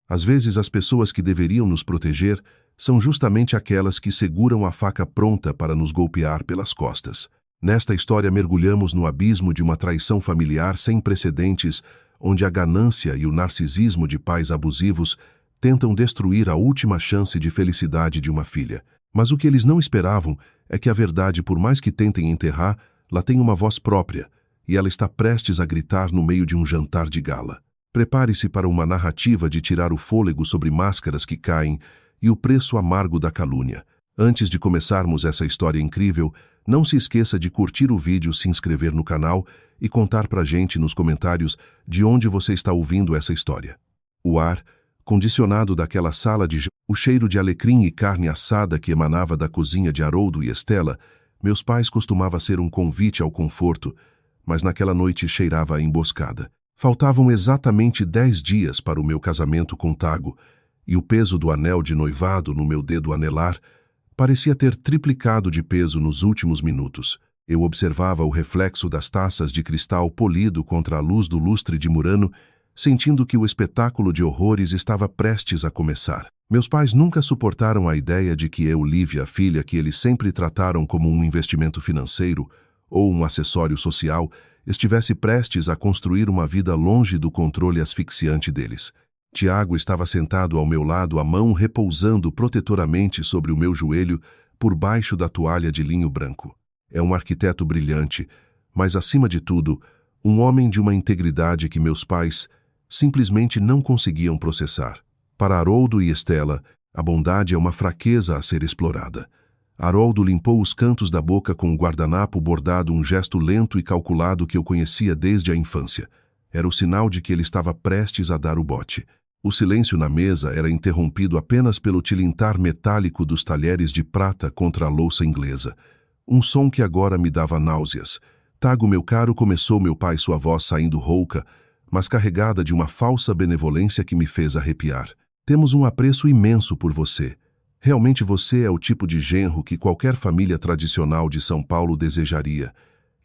Às vezes, as pessoas que deveriam nos proteger são justamente aquelas que seguram a faca pronta para nos golpear pelas costas. Nesta história, mergulhamos no abismo de uma traição familiar sem precedentes, onde a ganância e o narcisismo de pais abusivos tentam destruir a última chance de felicidade de uma filha. Mas o que eles não esperavam é que a verdade, por mais que tentem enterrar, ela tem uma voz própria, e ela está prestes a gritar no meio de um jantar de gala. Prepare-se para uma narrativa de tirar o fôlego sobre máscaras que caem e o preço amargo da calúnia. Antes de começarmos essa história incrível, não se esqueça de curtir o vídeo, se inscrever no canal e contar pra gente nos comentários de onde você está ouvindo essa história. O ar condicionado daquela sala de jantar, o cheiro de alecrim e carne assada que emanava da cozinha de Haroldo e Estela, meus pais, costumava ser um convite ao conforto, mas naquela noite cheirava a emboscada. Faltavam exatamente 10 dias para o meu casamento com Tago, e o peso do anel de noivado no meu dedo anelar parecia ter triplicado de peso nos últimos minutos. Eu observava o reflexo das taças de cristal polido contra a luz do lustre de Murano, sentindo que o espetáculo de horrores estava prestes a começar. Meus pais nunca suportaram a ideia de que eu, Lívia, a filha que eles sempre trataram como um investimento financeiro ou um acessório social, estivesse prestes a construir uma vida longe do controle asfixiante deles. Tiago estava sentado ao meu lado, a mão repousando protetoramente sobre o meu joelho por baixo da toalha de linho branco. É um arquiteto brilhante, mas, acima de tudo, um homem de uma integridade que meus pais simplesmente não conseguiam processar. Para Haroldo e Estela, a bondade é uma fraqueza a ser explorada. Haroldo limpou os cantos da boca com um guardanapo bordado, um gesto lento e calculado que eu conhecia desde a infância. Era o sinal de que ele estava prestes a dar o bote. O silêncio na mesa era interrompido apenas pelo tilintar metálico dos talheres de prata contra a louça inglesa. Um som que agora me dava náuseas. Tago, meu caro, começou meu pai, sua voz saindo rouca, mas carregada de uma falsa benevolência que me fez arrepiar. Temos um apreço imenso por você. Realmente você é o tipo de genro que qualquer família tradicional de São Paulo desejaria.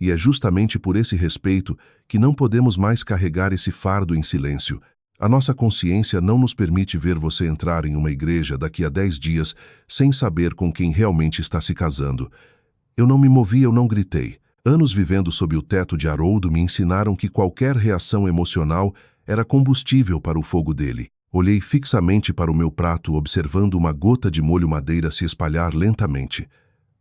E é justamente por esse respeito que não podemos mais carregar esse fardo em silêncio. A nossa consciência não nos permite ver você entrar em uma igreja daqui a 10 dias sem saber com quem realmente está se casando. Eu não me movi, eu não gritei. Anos vivendo sob o teto de Haroldo me ensinaram que qualquer reação emocional era combustível para o fogo dele. Olhei fixamente para o meu prato, observando uma gota de molho madeira se espalhar lentamente.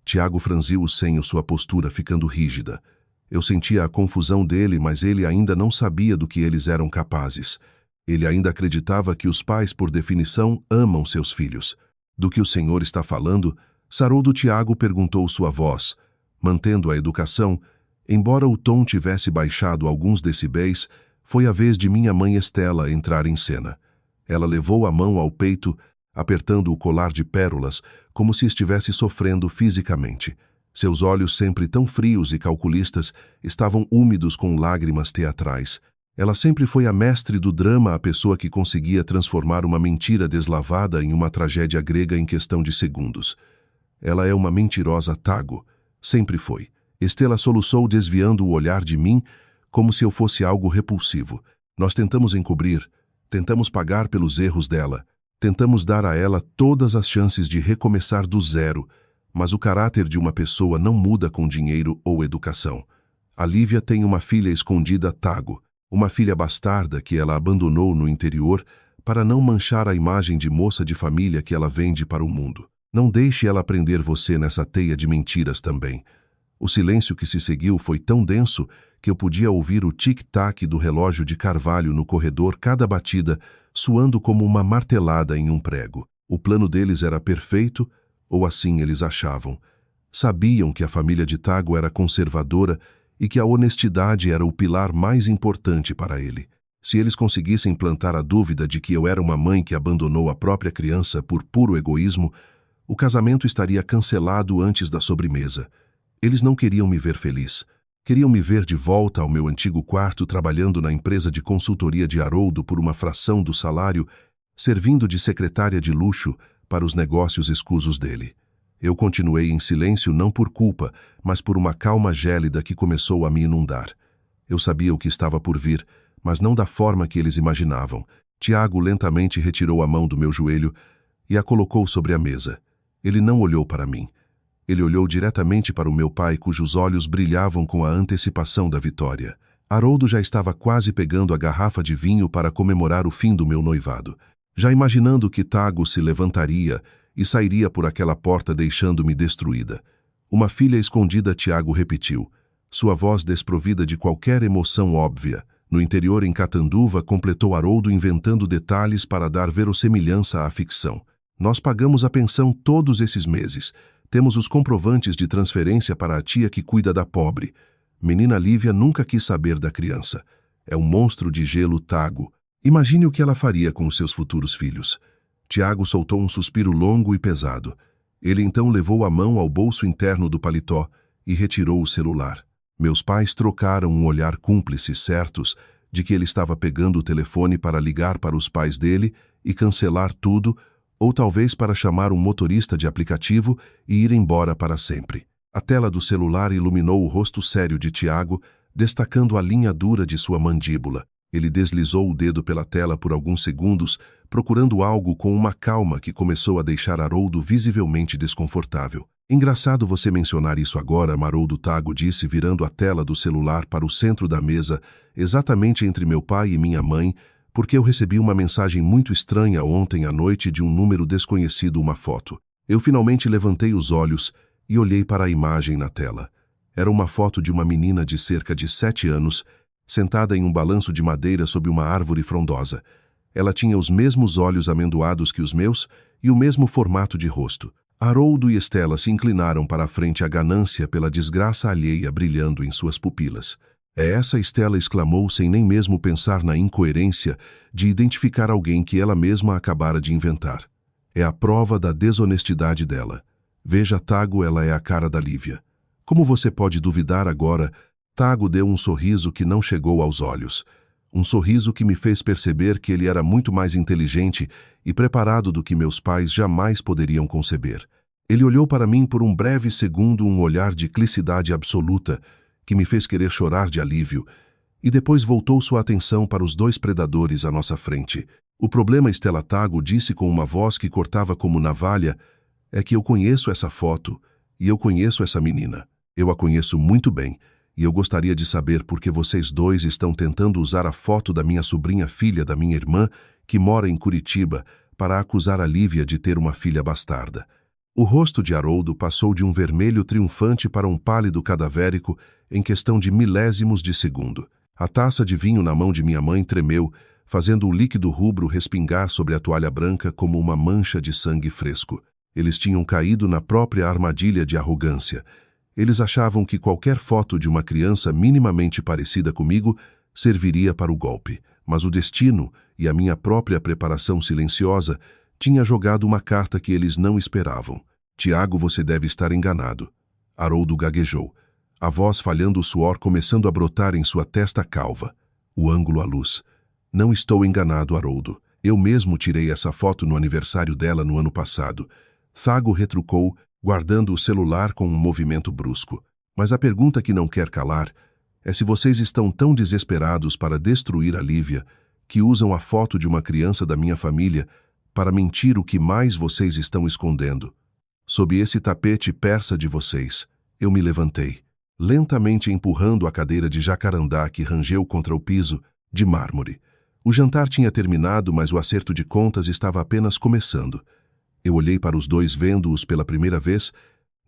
Tiago franziu o senho, sua postura ficando rígida. Eu sentia a confusão dele, mas ele ainda não sabia do que eles eram capazes. Ele ainda acreditava que os pais, por definição, amam seus filhos. Do que o senhor está falando? Saroldo. Tiago perguntou, sua voz, mantendo a educação. Embora o tom tivesse baixado alguns decibéis, foi a vez de minha mãe Estela entrar em cena. Ela levou a mão ao peito, apertando o colar de pérolas, como se estivesse sofrendo fisicamente. Seus olhos, sempre tão frios e calculistas, estavam úmidos com lágrimas teatrais. Ela sempre foi a mestre do drama, a pessoa que conseguia transformar uma mentira deslavada em uma tragédia grega em questão de segundos. Ela é uma mentirosa, Tago. Sempre foi. Estela soluçou, desviando o olhar de mim, como se eu fosse algo repulsivo. Nós tentamos encobrir, tentamos pagar pelos erros dela, tentamos dar a ela todas as chances de recomeçar do zero, mas o caráter de uma pessoa não muda com dinheiro ou educação. A Lívia tem uma filha escondida, Tago. Uma filha bastarda que ela abandonou no interior para não manchar a imagem de moça de família que ela vende para o mundo. Não deixe ela prender você nessa teia de mentiras também. O silêncio que se seguiu foi tão denso que eu podia ouvir o tic-tac do relógio de carvalho no corredor, cada batida soando como uma martelada em um prego. O plano deles era perfeito, ou assim eles achavam. Sabiam que a família de Tago era conservadora e que a honestidade era o pilar mais importante para ele. Se eles conseguissem plantar a dúvida de que eu era uma mãe que abandonou a própria criança por puro egoísmo, o casamento estaria cancelado antes da sobremesa. Eles não queriam me ver feliz. Queriam me ver de volta ao meu antigo quarto, trabalhando na empresa de consultoria de Haroldo por uma fração do salário, servindo de secretária de luxo para os negócios escusos dele. Eu continuei em silêncio, não por culpa, mas por uma calma gélida que começou a me inundar. Eu sabia o que estava por vir, mas não da forma que eles imaginavam. Tiago lentamente retirou a mão do meu joelho e a colocou sobre a mesa. Ele não olhou para mim. Ele olhou diretamente para o meu pai, cujos olhos brilhavam com a antecipação da vitória. Haroldo já estava quase pegando a garrafa de vinho para comemorar o fim do meu noivado, já imaginando que Tago se levantaria e sairia por aquela porta deixando-me destruída. Uma filha escondida, Tiago repetiu, sua voz desprovida de qualquer emoção óbvia. No interior, em Catanduva, completou Haroldo inventando detalhes para dar verossimilhança à ficção. Nós pagamos a pensão todos esses meses. Temos os comprovantes de transferência para a tia que cuida da pobre. Menina Lívia nunca quis saber da criança. É um monstro de gelo, Tago. Imagine o que ela faria com os seus futuros filhos. Tiago soltou um suspiro longo e pesado. Ele então levou a mão ao bolso interno do paletó e retirou o celular. Meus pais trocaram um olhar cúmplice, certos de que ele estava pegando o telefone para ligar para os pais dele e cancelar tudo, ou talvez para chamar um motorista de aplicativo e ir embora para sempre. A tela do celular iluminou o rosto sério de Tiago, destacando a linha dura de sua mandíbula. Ele deslizou o dedo pela tela por alguns segundos, procurando algo com uma calma que começou a deixar Haroldo visivelmente desconfortável. Engraçado você mencionar isso agora, Haroldo, Tago disse, virando a tela do celular para o centro da mesa, exatamente entre meu pai e minha mãe, porque eu recebi uma mensagem muito estranha ontem à noite de um número desconhecido, uma foto. Eu finalmente levantei os olhos e olhei para a imagem na tela. Era uma foto de uma menina de cerca de 7 anos, sentada em um balanço de madeira sob uma árvore frondosa. Ela tinha os mesmos olhos amendoados que os meus e o mesmo formato de rosto. Haroldo e Estela se inclinaram para a frente, a ganância pela desgraça alheia brilhando em suas pupilas. É essa, Estela exclamou sem nem mesmo pensar na incoerência de identificar alguém que ela mesma acabara de inventar. É a prova da desonestidade dela. Veja, Tago, ela é a cara da Lívia. Como você pode duvidar agora? Tago deu um sorriso que não chegou aos olhos. Um sorriso que me fez perceber que ele era muito mais inteligente e preparado do que meus pais jamais poderiam conceber. Ele olhou para mim por um breve segundo, um olhar de clicidade absoluta, que me fez querer chorar de alívio, e depois voltou sua atenção para os 2 predadores à nossa frente. O problema, Estela, Tago disse com uma voz que cortava como navalha, é que eu conheço essa foto e eu conheço essa menina. Eu a conheço muito bem. E eu gostaria de saber por que vocês 2 estão tentando usar a foto da minha sobrinha, filha da minha irmã, que mora em Curitiba, para acusar a Lívia de ter uma filha bastarda. O rosto de Haroldo passou de um vermelho triunfante para um pálido cadavérico em questão de milésimos de segundo. A taça de vinho na mão de minha mãe tremeu, fazendo o líquido rubro respingar sobre a toalha branca como uma mancha de sangue fresco. Eles tinham caído na própria armadilha de arrogância. Eles achavam que qualquer foto de uma criança minimamente parecida comigo serviria para o golpe, mas o destino e a minha própria preparação silenciosa tinha jogado uma carta que eles não esperavam. Tiago, você deve estar enganado. Haroldo gaguejou, a voz falhando, o suor começando a brotar em sua testa calva. O ângulo à luz. Não estou enganado, Haroldo. Eu mesmo tirei essa foto no aniversário dela no ano passado. Tago retrucou, guardando o celular com um movimento brusco. Mas a pergunta que não quer calar é se vocês estão tão desesperados para destruir a Lívia que usam a foto de uma criança da minha família para mentir o que mais vocês estão escondendo. Sob esse tapete persa de vocês, eu me levantei, lentamente empurrando a cadeira de jacarandá que rangeu contra o piso de mármore. O jantar tinha terminado, mas o acerto de contas estava apenas começando. Eu olhei para os 2 vendo-os pela primeira vez,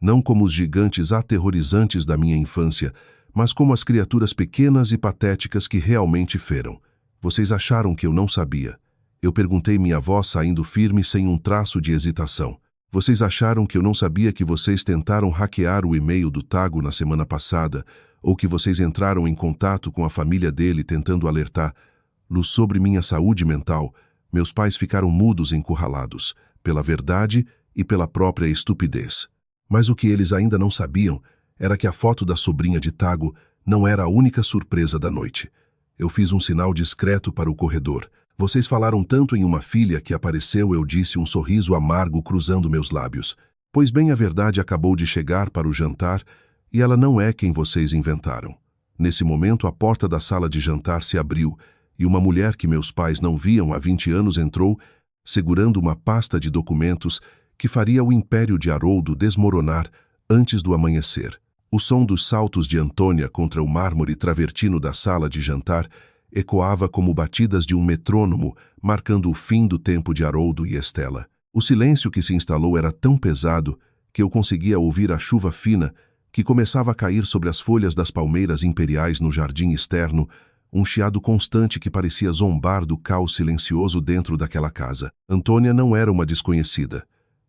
não como os gigantes aterrorizantes da minha infância, mas como as criaturas pequenas e patéticas que realmente foram. Vocês acharam que eu não sabia? Eu perguntei, minha voz saindo firme sem um traço de hesitação. Vocês acharam que eu não sabia que vocês tentaram hackear o e-mail do Tago na semana passada, ou que vocês entraram em contato com a família dele tentando alertá-lo sobre minha saúde mental? Meus pais ficaram mudos, encurralados pela verdade e pela própria estupidez. Mas o que eles ainda não sabiam era que a foto da sobrinha de Tago não era a única surpresa da noite. Eu fiz um sinal discreto para o corredor. Vocês falaram tanto em uma filha que apareceu, eu disse, um sorriso amargo cruzando meus lábios. Pois bem, a verdade acabou de chegar para o jantar e ela não é quem vocês inventaram. Nesse momento, a porta da sala de jantar se abriu e uma mulher que meus pais não viam há 20 anos entrou, segurando uma pasta de documentos que faria o império de Haroldo desmoronar antes do amanhecer. O som dos saltos de Antônia contra o mármore travertino da sala de jantar ecoava como batidas de um metrônomo, marcando o fim do tempo de Haroldo e Estela. O silêncio que se instalou era tão pesado que eu conseguia ouvir a chuva fina que começava a cair sobre as folhas das palmeiras imperiais no jardim externo, um chiado constante que parecia zombar do caos silencioso dentro daquela casa. Antônia não era uma desconhecida.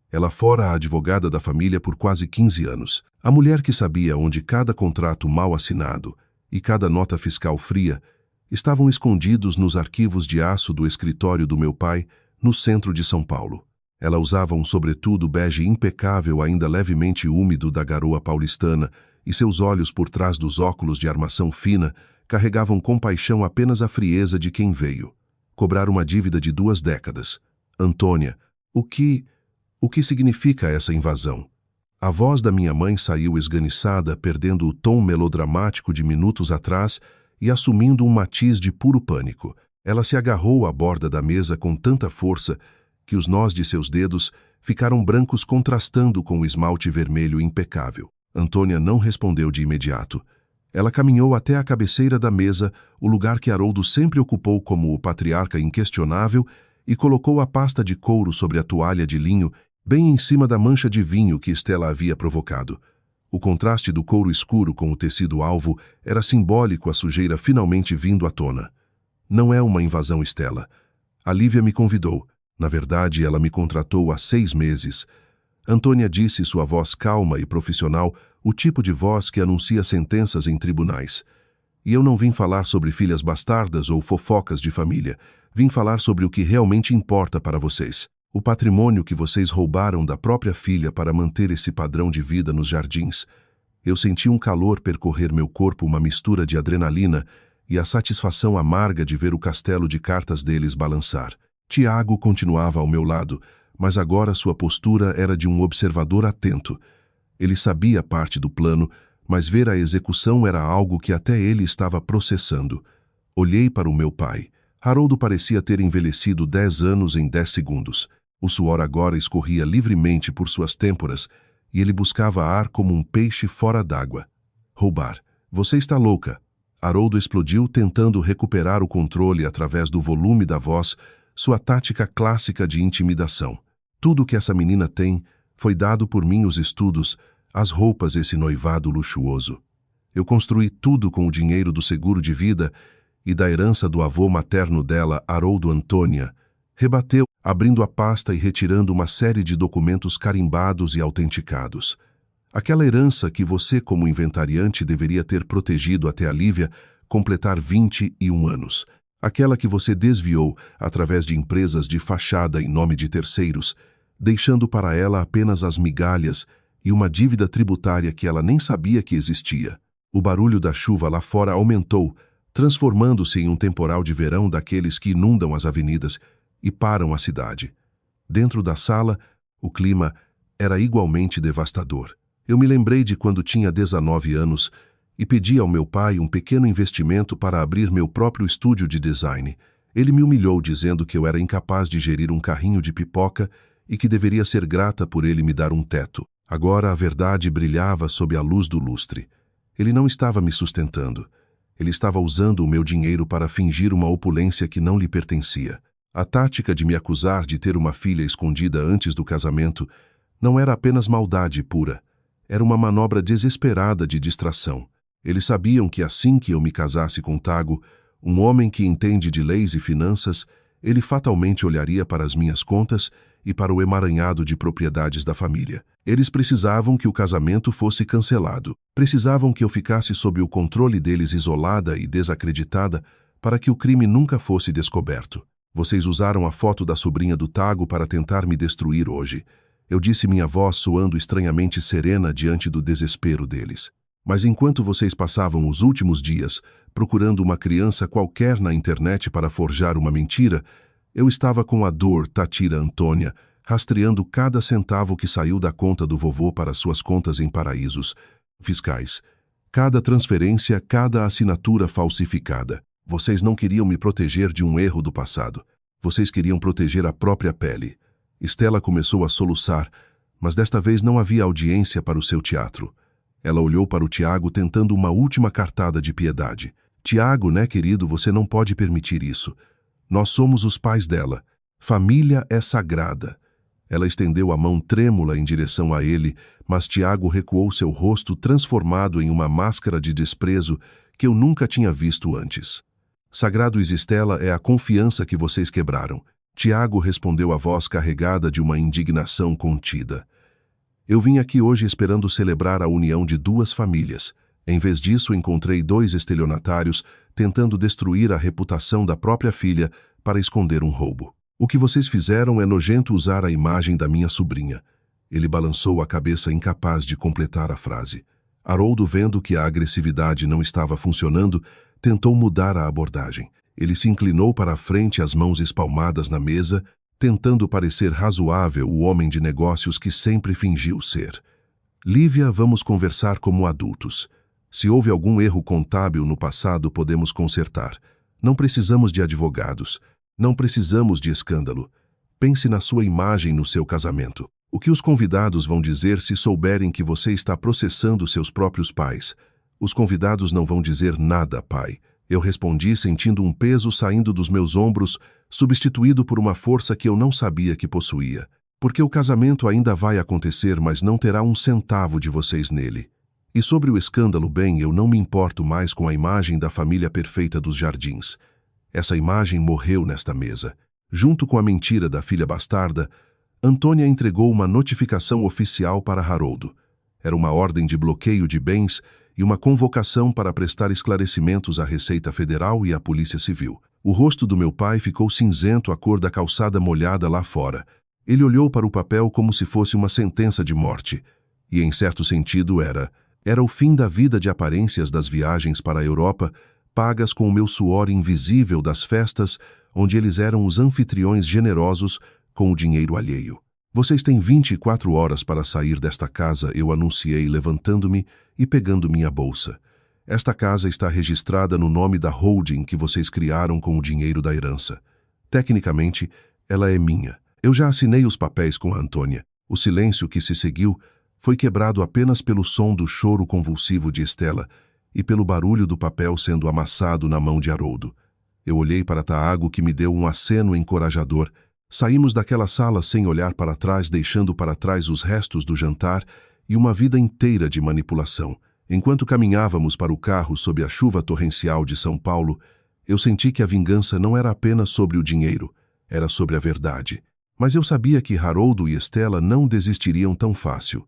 Ela fora a advogada da família por quase 15 anos. A mulher que sabia onde cada contrato mal assinado e cada nota fiscal fria estavam escondidos nos arquivos de aço do escritório do meu pai, no centro de São Paulo. Ela usava um sobretudo bege impecável ainda levemente úmido da garoa paulistana, e seus olhos por trás dos óculos de armação fina carregavam com paixão apenas a frieza de quem veio cobrar uma dívida de 2 décadas. Antônia, o que significa essa invasão? A voz da minha mãe saiu esganiçada, perdendo o tom melodramático de minutos atrás e assumindo um matiz de puro pânico. Ela se agarrou à borda da mesa com tanta força que os nós de seus dedos ficaram brancos contrastando com o esmalte vermelho impecável. Antônia não respondeu de imediato. Ela caminhou até a cabeceira da mesa, o lugar que Haroldo sempre ocupou como o patriarca inquestionável, e colocou a pasta de couro sobre a toalha de linho, bem em cima da mancha de vinho que Estela havia provocado. O contraste do couro escuro com o tecido alvo era simbólico, a sujeira finalmente vindo à tona. Não é uma invasão, Estela. A Lívia me convidou. Na verdade, ela me contratou há 6 meses. Antônia disse, sua voz calma e profissional, o tipo de voz que anuncia sentenças em tribunais. E eu não vim falar sobre filhas bastardas ou fofocas de família. Vim falar sobre o que realmente importa para vocês. O patrimônio que vocês roubaram da própria filha para manter esse padrão de vida nos jardins. Eu senti um calor percorrer meu corpo, uma mistura de adrenalina e a satisfação amarga de ver o castelo de cartas deles balançar. Tiago continuava ao meu lado, mas agora sua postura era de um observador atento. Ele sabia parte do plano, mas ver a execução era algo que até ele estava processando. Olhei para o meu pai. Haroldo parecia ter envelhecido 10 anos em 10 segundos. O suor agora escorria livremente por suas têmporas e ele buscava ar como um peixe fora d'água. Roubar. Você está louca. Haroldo explodiu, tentando recuperar o controle através do volume da voz, sua tática clássica de intimidação. Tudo que essa menina tem foi dado por mim, os estudos, as roupas, esse noivado luxuoso. Eu construí tudo com o dinheiro do seguro de vida e da herança do avô materno dela, Haroldo. Antônia rebateu, abrindo a pasta e retirando uma série de documentos carimbados e autenticados. Aquela herança que você, como inventariante, deveria ter protegido até a Lívia completar 21 anos. Aquela que você desviou através de empresas de fachada em nome de terceiros, deixando para ela apenas as migalhas e uma dívida tributária que ela nem sabia que existia. O barulho da chuva lá fora aumentou, transformando-se em um temporal de verão daqueles que inundam as avenidas e param a cidade. Dentro da sala, o clima era igualmente devastador. Eu me lembrei de quando tinha 19 anos e pedi ao meu pai um pequeno investimento para abrir meu próprio estúdio de design. Ele me humilhou dizendo que eu era incapaz de gerir um carrinho de pipoca e que deveria ser grata por ele me dar um teto. Agora a verdade brilhava sob a luz do lustre. Ele não estava me sustentando. Ele estava usando o meu dinheiro para fingir uma opulência que não lhe pertencia. A tática de me acusar de ter uma filha escondida antes do casamento não era apenas maldade pura. Era uma manobra desesperada de distração. Eles sabiam que assim que eu me casasse com Tago, um homem que entende de leis e finanças, ele fatalmente olharia para as minhas contas e para o emaranhado de propriedades da família. Eles precisavam que o casamento fosse cancelado. Precisavam que eu ficasse sob o controle deles, isolada e desacreditada, para que o crime nunca fosse descoberto. Vocês usaram a foto da sobrinha do Tago para tentar me destruir hoje. Eu disse, minha voz soando estranhamente serena diante do desespero deles. Mas enquanto vocês passavam os últimos dias procurando uma criança qualquer na internet para forjar uma mentira, eu estava com a dor, Tatira Antônia, rastreando cada centavo que saiu da conta do vovô para suas contas em paraísos fiscais. Cada transferência, cada assinatura falsificada. Vocês não queriam me proteger de um erro do passado. Vocês queriam proteger a própria pele. Estela começou a soluçar, mas desta vez não havia audiência para o seu teatro. Ela olhou para o Tiago tentando uma última cartada de piedade. Tiago, né, querido, você não pode permitir isso. Nós somos os pais dela. Família é sagrada. Ela estendeu a mão trêmula em direção a ele, mas Tiago recuou seu rosto transformado em uma máscara de desprezo que eu nunca tinha visto antes. Sagrado, Estela, é a confiança que vocês quebraram. Tiago respondeu a voz carregada de uma indignação contida. Eu vim aqui hoje esperando celebrar a união de duas famílias. Em vez disso, encontrei dois estelionatários tentando destruir a reputação da própria filha para esconder um roubo. O que vocês fizeram é nojento usar a imagem da minha sobrinha. Ele balançou a cabeça incapaz de completar a frase. Haroldo, vendo que a agressividade não estava funcionando, tentou mudar a abordagem. Ele se inclinou para a frente, as mãos espalmadas na mesa, tentando parecer razoável o homem de negócios que sempre fingiu ser. Lívia, vamos conversar como adultos. Se houve algum erro contábil no passado, podemos consertar. Não precisamos de advogados. Não precisamos de escândalo. Pense na sua imagem no seu casamento. O que os convidados vão dizer se souberem que você está processando seus próprios pais? Os convidados não vão dizer nada, pai. Eu respondi sentindo um peso saindo dos meus ombros, substituído por uma força que eu não sabia que possuía. Porque o casamento ainda vai acontecer, mas não terá um centavo de vocês nele. E sobre o escândalo, bem, eu não me importo mais com a imagem da família perfeita dos Jardins. Essa imagem morreu nesta mesa. Junto com a mentira da filha bastarda, Antônia entregou uma notificação oficial para Haroldo. Era uma ordem de bloqueio de bens e uma convocação para prestar esclarecimentos à Receita Federal e à Polícia Civil. O rosto do meu pai ficou cinzento à cor da calçada molhada lá fora. Ele olhou para o papel como se fosse uma sentença de morte. E, em certo sentido, era o fim da vida de aparências das viagens para a Europa, pagas com o meu suor invisível das festas, onde eles eram os anfitriões generosos com o dinheiro alheio. Vocês têm 24 horas para sair desta casa, eu anunciei, levantando-me e pegando minha bolsa. Esta casa está registrada no nome da holding que vocês criaram com o dinheiro da herança. Tecnicamente, ela é minha. Eu já assinei os papéis com a Antônia. O silêncio que se seguiu foi quebrado apenas pelo som do choro convulsivo de Estela e pelo barulho do papel sendo amassado na mão de Haroldo. Eu olhei para Tiago, que me deu um aceno encorajador. Saímos daquela sala sem olhar para trás, deixando para trás os restos do jantar e uma vida inteira de manipulação. Enquanto caminhávamos para o carro sob a chuva torrencial de São Paulo, eu senti que a vingança não era apenas sobre o dinheiro, era sobre a verdade. Mas eu sabia que Haroldo e Estela não desistiriam tão fácil.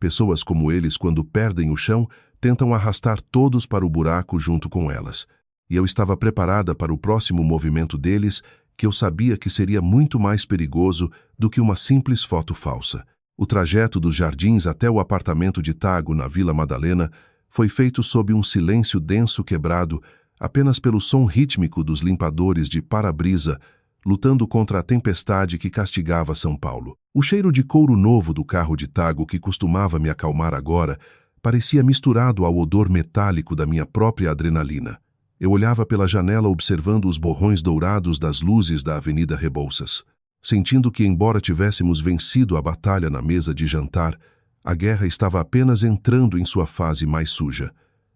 Pessoas como eles, quando perdem o chão, tentam arrastar todos para o buraco junto com elas. E eu estava preparada para o próximo movimento deles, que eu sabia que seria muito mais perigoso do que uma simples foto falsa. O trajeto dos Jardins até o apartamento de Tiago na Vila Madalena foi feito sob um silêncio denso quebrado apenas pelo som rítmico dos limpadores de para-brisa lutando contra a tempestade que castigava São Paulo. O cheiro de couro novo do carro de Tiago, que costumava me acalmar agora, parecia misturado ao odor metálico da minha própria adrenalina. Eu olhava pela janela observando os borrões dourados das luzes da Avenida Rebouças, sentindo que, embora tivéssemos vencido a batalha na mesa de jantar, a guerra estava apenas entrando em sua fase mais suja.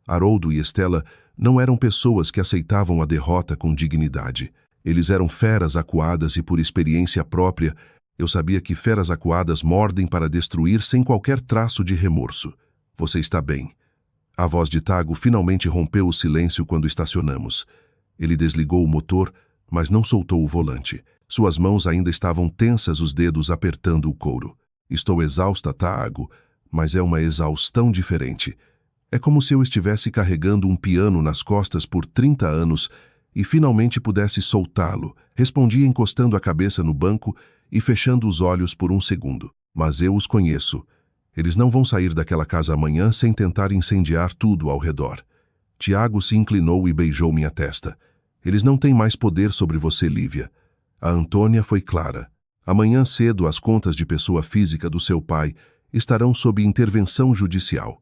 Haroldo e Estela não eram pessoas que aceitavam a derrota com dignidade. Eles eram feras acuadas e, por experiência própria, eu sabia que feras acuadas mordem para destruir sem qualquer traço de remorso. Você está bem. A voz de Tiago finalmente rompeu o silêncio quando estacionamos. Ele desligou o motor, mas não soltou o volante. Suas mãos ainda estavam tensas, os dedos apertando o couro. Estou exausta, Tiago, mas é uma exaustão diferente. É como se eu estivesse carregando um piano nas costas por 30 anos e finalmente pudesse soltá-lo. Respondi encostando a cabeça no banco e fechando os olhos por um segundo. Mas eu os conheço. Eles não vão sair daquela casa amanhã sem tentar incendiar tudo ao redor. Tiago se inclinou e beijou minha testa. Eles não têm mais poder sobre você, Lívia. A Antônia foi clara. Amanhã cedo as contas de pessoa física do seu pai estarão sob intervenção judicial.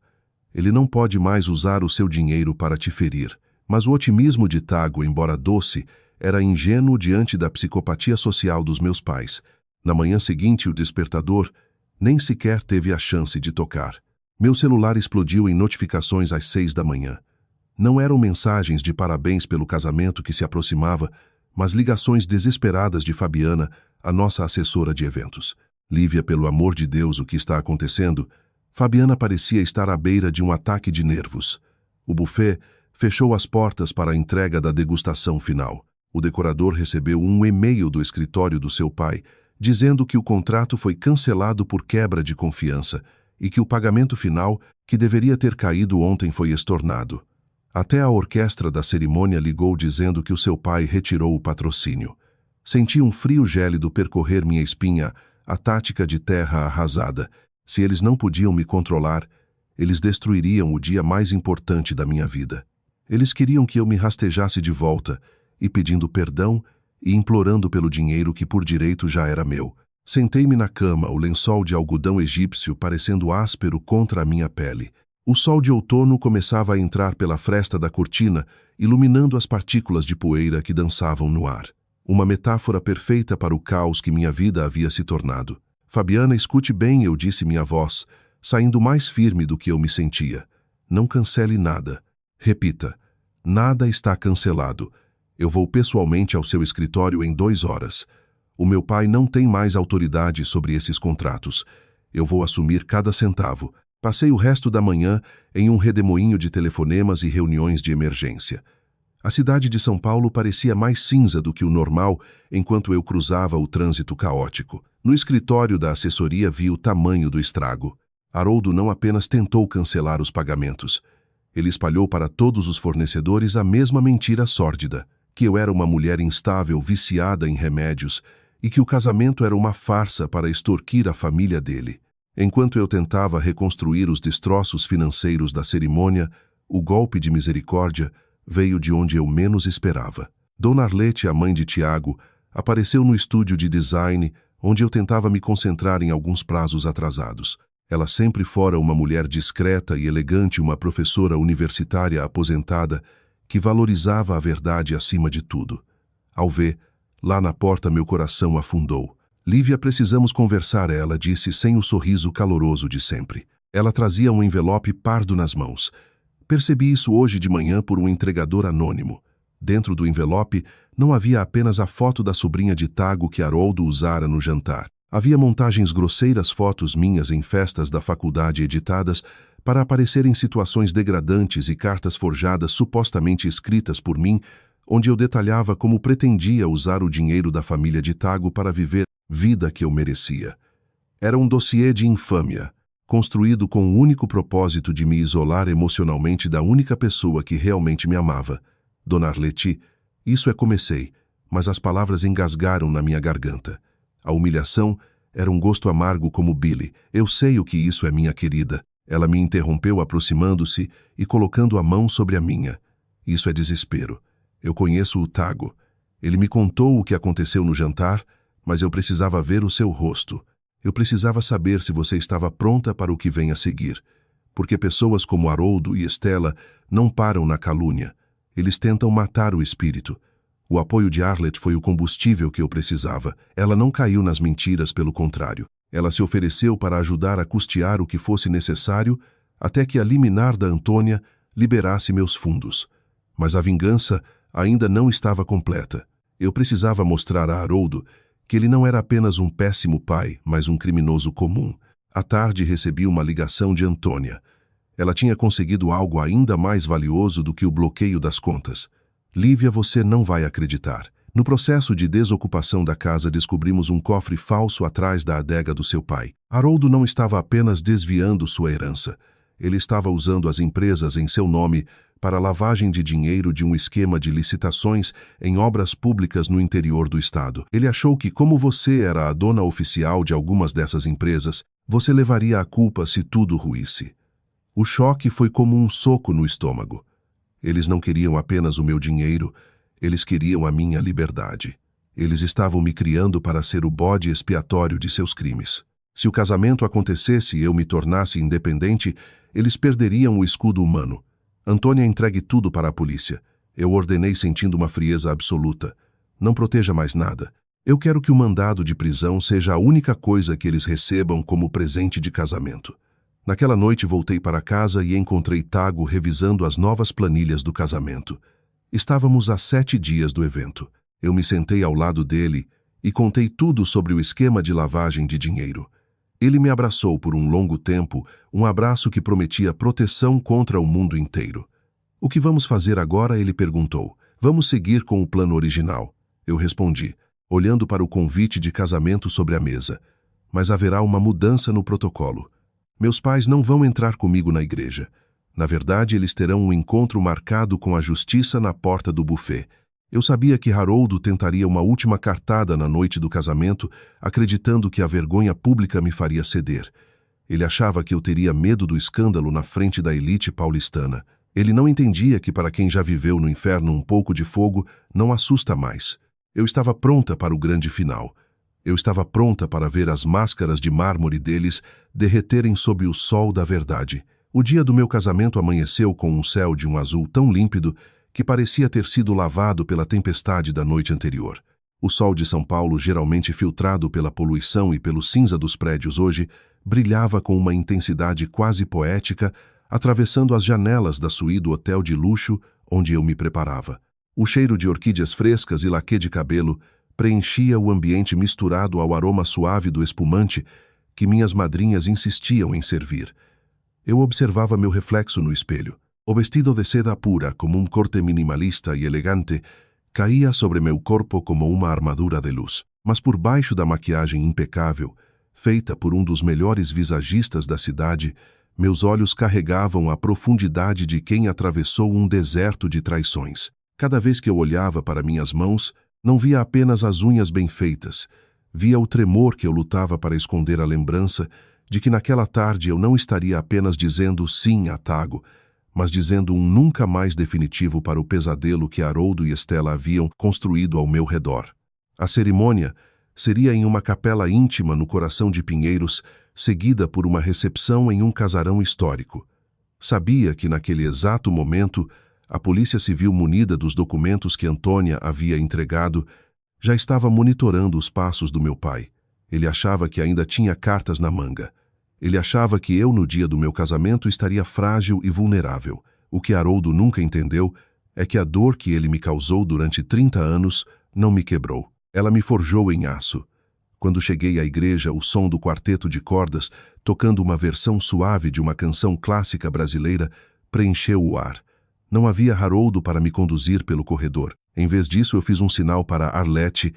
Ele não pode mais usar o seu dinheiro para te ferir. Mas o otimismo de Tago, embora doce, era ingênuo diante da psicopatia social dos meus pais. Na manhã seguinte, o despertador nem sequer teve a chance de tocar. Meu celular explodiu em notificações às 6 da manhã. Não eram mensagens de parabéns pelo casamento que se aproximava, mas ligações desesperadas de Fabiana, a nossa assessora de eventos. Lívia, pelo amor de Deus, o que está acontecendo? Fabiana parecia estar à beira de um ataque de nervos. O buffet fechou as portas para a entrega da degustação final. O decorador recebeu um e-mail do escritório do seu pai, dizendo que o contrato foi cancelado por quebra de confiança e que o pagamento final, que deveria ter caído ontem, foi estornado. Até a orquestra da cerimônia ligou dizendo que o seu pai retirou o patrocínio. Senti um frio gélido percorrer minha espinha, a tática de terra arrasada. Se eles não podiam me controlar, eles destruiriam o dia mais importante da minha vida. Eles queriam que eu me rastejasse de volta, e pedindo perdão e implorando pelo dinheiro que por direito já era meu. Sentei-me na cama, o lençol de algodão egípcio parecendo áspero contra a minha pele. O sol de outono começava a entrar pela fresta da cortina, iluminando as partículas de poeira que dançavam no ar. Uma metáfora perfeita para o caos que minha vida havia se tornado. Fabiana, escute bem, eu disse minha voz, saindo mais firme do que eu me sentia. Não cancele nada. Repita. Nada está cancelado. Eu vou pessoalmente ao seu escritório em 2 horas. O meu pai não tem mais autoridade sobre esses contratos. Eu vou assumir cada centavo. Passei o resto da manhã em um redemoinho de telefonemas e reuniões de emergência. A cidade de São Paulo parecia mais cinza do que o normal enquanto eu cruzava o trânsito caótico. No escritório da assessoria vi o tamanho do estrago. Haroldo não apenas tentou cancelar os pagamentos. Ele espalhou para todos os fornecedores a mesma mentira sórdida, que eu era uma mulher instável viciada em remédios e que o casamento era uma farsa para extorquir a família dele. Enquanto eu tentava reconstruir os destroços financeiros da cerimônia, o golpe de misericórdia veio de onde eu menos esperava. Dona Arlete, a mãe de Tiago, apareceu no estúdio de design, onde eu tentava me concentrar em alguns prazos atrasados. Ela sempre fora uma mulher discreta e elegante, uma professora universitária aposentada que valorizava a verdade acima de tudo. Ao ver, lá na porta meu coração afundou. Lívia, precisamos conversar, ela disse sem o sorriso caloroso de sempre. Ela trazia um envelope pardo nas mãos. Percebi isso hoje de manhã por um entregador anônimo. Dentro do envelope não havia apenas a foto da sobrinha de Tago que Haroldo usara no jantar. Havia montagens grosseiras, fotos minhas em festas da faculdade editadas para aparecer em situações degradantes e cartas forjadas supostamente escritas por mim, onde eu detalhava como pretendia usar o dinheiro da família de Tago para viver vida que eu merecia. Era um dossiê de infâmia, construído com o único propósito de me isolar emocionalmente da única pessoa que realmente me amava. Dona Arlete, isso é comecei, mas as palavras engasgaram na minha garganta. A humilhação era um gosto amargo como Billy. Eu sei o que isso é, minha querida. Ela me interrompeu aproximando-se e colocando a mão sobre a minha. Isso é desespero. Eu conheço o Tago. Ele me contou o que aconteceu no jantar, mas eu precisava ver o seu rosto. Eu precisava saber se você estava pronta para o que vem a seguir. Porque pessoas como Haroldo e Estela não param na calúnia. Eles tentam matar o espírito. O apoio de Arlete foi o combustível que eu precisava. Ela não caiu nas mentiras, pelo contrário. Ela se ofereceu para ajudar a custear o que fosse necessário até que a liminar da Antônia liberasse meus fundos. Mas a vingança ainda não estava completa. Eu precisava mostrar a Haroldo que ele não era apenas um péssimo pai, mas um criminoso comum. À tarde recebi uma ligação de Antônia. Ela tinha conseguido algo ainda mais valioso do que o bloqueio das contas. Lívia, você não vai acreditar. No processo de desocupação da casa, descobrimos um cofre falso atrás da adega do seu pai. Haroldo não estava apenas desviando sua herança. Ele estava usando as empresas em seu nome para lavagem de dinheiro de um esquema de licitações em obras públicas no interior do estado. Ele achou que, como você era a dona oficial de algumas dessas empresas, você levaria a culpa se tudo ruísse. O choque foi como um soco no estômago. Eles não queriam apenas o meu dinheiro, eles queriam a minha liberdade. Eles estavam me criando para ser o bode expiatório de seus crimes. Se o casamento acontecesse e eu me tornasse independente, eles perderiam o escudo humano. Antônia, entregue tudo para a polícia. Eu ordenei sentindo uma frieza absoluta. Não proteja mais nada. Eu quero que o mandado de prisão seja a única coisa que eles recebam como presente de casamento. Naquela noite voltei para casa e encontrei Tago revisando as novas planilhas do casamento. Estávamos a 7 dias do evento. Eu me sentei ao lado dele e contei tudo sobre o esquema de lavagem de dinheiro. Ele me abraçou por um longo tempo, um abraço que prometia proteção contra o mundo inteiro. O que vamos fazer agora? Ele perguntou. Vamos seguir com o plano original. Eu respondi, olhando para o convite de casamento sobre a mesa. Mas haverá uma mudança no protocolo. Meus pais não vão entrar comigo na igreja. Na verdade, eles terão um encontro marcado com a justiça na porta do buffet. Eu sabia que Haroldo tentaria uma última cartada na noite do casamento, acreditando que a vergonha pública me faria ceder. Ele achava que eu teria medo do escândalo na frente da elite paulistana. Ele não entendia que para quem já viveu no inferno um pouco de fogo, não assusta mais. Eu estava pronta para o grande final. Eu estava pronta para ver as máscaras de mármore deles derreterem sob o sol da verdade. O dia do meu casamento amanheceu com um céu de um azul tão límpido que parecia ter sido lavado pela tempestade da noite anterior. O sol de São Paulo, geralmente filtrado pela poluição e pelo cinza dos prédios hoje, brilhava com uma intensidade quase poética, atravessando as janelas da suíte do hotel de luxo onde eu me preparava. O cheiro de orquídeas frescas e laquê de cabelo preenchia o ambiente misturado ao aroma suave do espumante que minhas madrinhas insistiam em servir. Eu observava meu reflexo no espelho. O vestido de seda pura, como um corte minimalista e elegante, caía sobre meu corpo como uma armadura de luz. Mas por baixo da maquiagem impecável, feita por um dos melhores visagistas da cidade, meus olhos carregavam a profundidade de quem atravessou um deserto de traições. Cada vez que eu olhava para minhas mãos, não via apenas as unhas bem feitas, via o tremor que eu lutava para esconder a lembrança de que naquela tarde eu não estaria apenas dizendo sim a Tago, mas dizendo um nunca mais definitivo para o pesadelo que Haroldo e Estela haviam construído ao meu redor. A cerimônia seria em uma capela íntima no coração de Pinheiros, seguida por uma recepção em um casarão histórico. Sabia que naquele exato momento, a Polícia Civil, munida dos documentos que Antônia havia entregado, já estava monitorando os passos do meu pai. Ele achava que ainda tinha cartas na manga. Ele achava que eu, no dia do meu casamento, estaria frágil e vulnerável. O que Haroldo nunca entendeu é que a dor que ele me causou durante 30 anos não me quebrou. Ela me forjou em aço. Quando cheguei à igreja, o som do quarteto de cordas, tocando uma versão suave de uma canção clássica brasileira, preencheu o ar. Não havia Haroldo para me conduzir pelo corredor. Em vez disso, eu fiz um sinal para Arlete,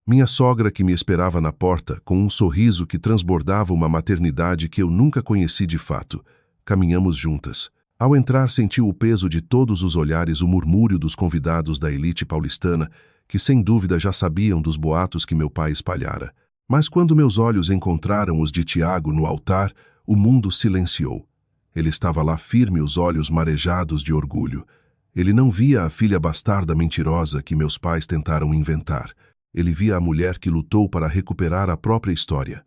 minha sogra, que me esperava na porta, com um sorriso que transbordava uma maternidade que eu nunca conheci de fato. Caminhamos juntas. Ao entrar, senti o peso de todos os olhares, o murmúrio dos convidados da elite paulistana, que sem dúvida já sabiam dos boatos que meu pai espalhara. Mas quando meus olhos encontraram os de Tiago no altar, o mundo silenciou. Ele estava lá firme, os olhos marejados de orgulho. Ele não via a filha bastarda mentirosa que meus pais tentaram inventar. Ele via a mulher que lutou para recuperar a própria história.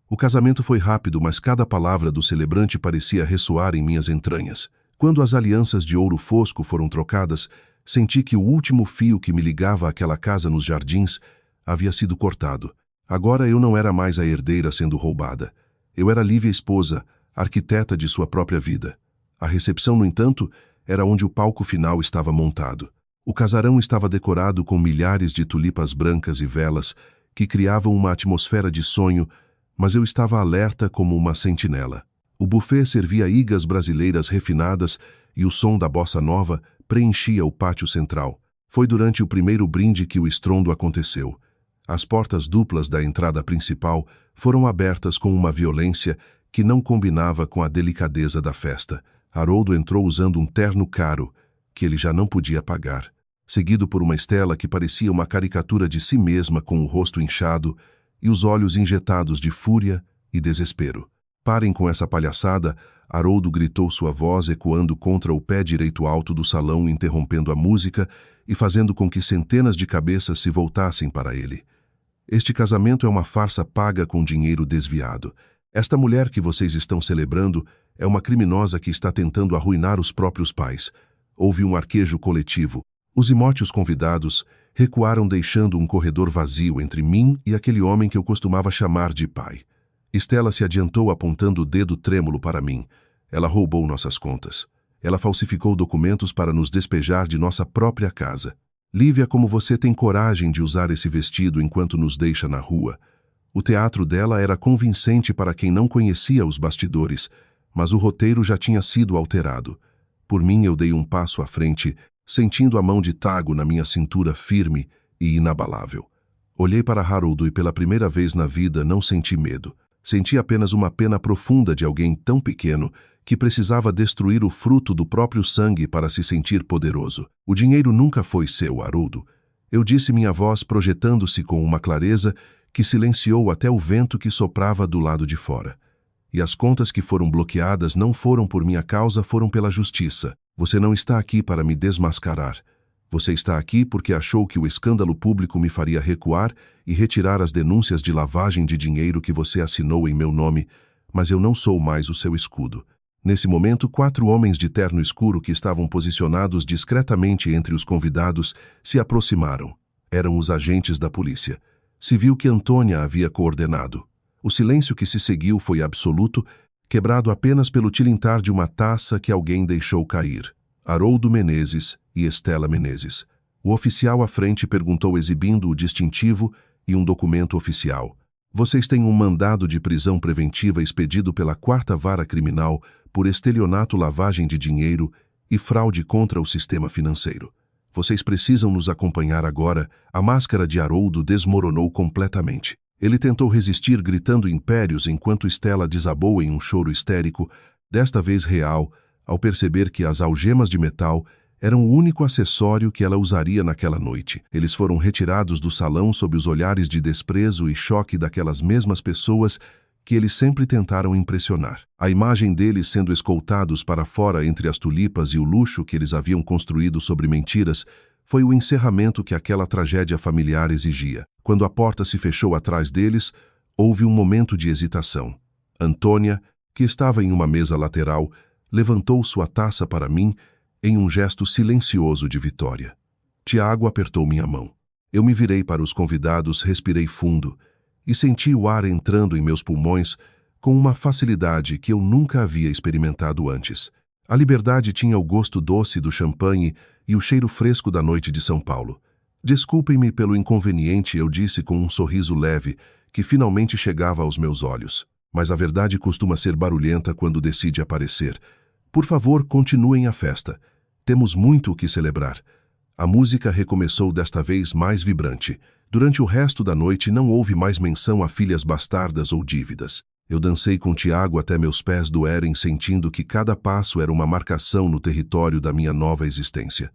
O casamento foi rápido, mas cada palavra do celebrante parecia ressoar em minhas entranhas. Quando as alianças de ouro fosco foram trocadas, senti que o último fio que me ligava àquela casa nos jardins havia sido cortado. Agora eu não era mais a herdeira sendo roubada. Eu era Lívia, esposa, arquiteta de sua própria vida. A recepção, no entanto, era onde o palco final estava montado. O casarão estava decorado com milhares de tulipas brancas e velas que criavam uma atmosfera de sonho, mas eu estava alerta como uma sentinela. O buffet servia igas brasileiras refinadas e o som da bossa nova preenchia o pátio central. Foi durante o primeiro brinde que o estrondo aconteceu. As portas duplas da entrada principal foram abertas com uma violência que não combinava com a delicadeza da festa. Haroldo entrou usando um terno caro, que ele já não podia pagar, seguido por uma Estela que parecia uma caricatura de si mesma com o rosto inchado e os olhos injetados de fúria e desespero. Parem com essa palhaçada, Haroldo gritou, sua voz ecoando contra o pé direito alto do salão, interrompendo a música e fazendo com que centenas de cabeças se voltassem para ele. Este casamento é uma farsa paga com dinheiro desviado. Esta mulher que vocês estão celebrando é uma criminosa que está tentando arruinar os próprios pais. Houve um arquejo coletivo. Os imóteos convidados recuaram deixando um corredor vazio entre mim e aquele homem que eu costumava chamar de pai. Estela se adiantou apontando o dedo trêmulo para mim. Ela roubou nossas contas. Ela falsificou documentos para nos despejar de nossa própria casa. Lívia, como você tem coragem de usar esse vestido enquanto nos deixa na rua? O teatro dela era convincente para quem não conhecia os bastidores, mas o roteiro já tinha sido alterado. Por mim, eu dei um passo à frente, sentindo a mão de Tago na minha cintura firme e inabalável. Olhei para Haroldo e pela primeira vez na vida não senti medo. Senti apenas uma pena profunda de alguém tão pequeno que precisava destruir o fruto do próprio sangue para se sentir poderoso. O dinheiro nunca foi seu, Haroldo. Eu disse, minha voz projetando-se com uma clareza que silenciou até o vento que soprava do lado de fora. E as contas que foram bloqueadas não foram por minha causa, foram pela justiça. Você não está aqui para me desmascarar. Você está aqui porque achou que o escândalo público me faria recuar e retirar as denúncias de lavagem de dinheiro que você assinou em meu nome, mas eu não sou mais o seu escudo. Nesse momento, 4 homens de terno escuro que estavam posicionados discretamente entre os convidados se aproximaram. Eram os agentes da polícia. Se viu que Antônia havia coordenado. O silêncio que se seguiu foi absoluto, quebrado apenas pelo tilintar de uma taça que alguém deixou cair. Haroldo Menezes e Estela Menezes. O oficial à frente perguntou exibindo o distintivo e um documento oficial. Vocês têm um mandado de prisão preventiva expedido pela 4ª Vara Criminal por estelionato, lavagem de dinheiro e fraude contra o sistema financeiro. Vocês precisam nos acompanhar agora. A máscara de Haroldo desmoronou completamente. Ele tentou resistir gritando impérios enquanto Estela desabou em um choro histérico, desta vez real, ao perceber que as algemas de metal eram o único acessório que ela usaria naquela noite. Eles foram retirados do salão sob os olhares de desprezo e choque daquelas mesmas pessoas que eles sempre tentaram impressionar. A imagem deles sendo escoltados para fora entre as tulipas e o luxo que eles haviam construído sobre mentiras foi o encerramento que aquela tragédia familiar exigia. Quando a porta se fechou atrás deles, houve um momento de hesitação. Antônia, que estava em uma mesa lateral, levantou sua taça para mim em um gesto silencioso de vitória. Tiago apertou minha mão. Eu me virei para os convidados, respirei fundo e senti o ar entrando em meus pulmões com uma facilidade que eu nunca havia experimentado antes. A liberdade tinha o gosto doce do champanhe e o cheiro fresco da noite de São Paulo. Desculpem-me pelo inconveniente, eu disse com um sorriso leve que finalmente chegava aos meus olhos. Mas a verdade costuma ser barulhenta quando decide aparecer. Por favor, continuem a festa. Temos muito o que celebrar. A música recomeçou desta vez mais vibrante. Durante o resto da noite não houve mais menção a filhas bastardas ou dívidas. Eu dancei com Tiago até meus pés doerem, sentindo que cada passo era uma marcação no território da minha nova existência.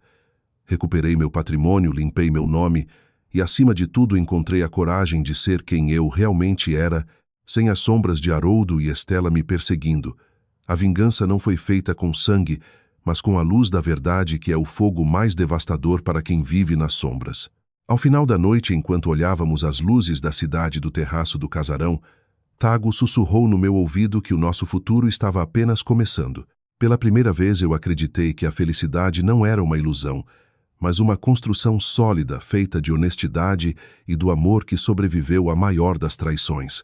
Recuperei meu patrimônio, limpei meu nome e, acima de tudo, encontrei a coragem de ser quem eu realmente era, sem as sombras de Haroldo e Estela me perseguindo. A vingança não foi feita com sangue, mas com a luz da verdade, que é o fogo mais devastador para quem vive nas sombras. Ao final da noite, enquanto olhávamos as luzes da cidade do terraço do casarão, Tago sussurrou no meu ouvido que o nosso futuro estava apenas começando. Pela primeira vez eu acreditei que a felicidade não era uma ilusão, mas uma construção sólida feita de honestidade e do amor que sobreviveu à maior das traições.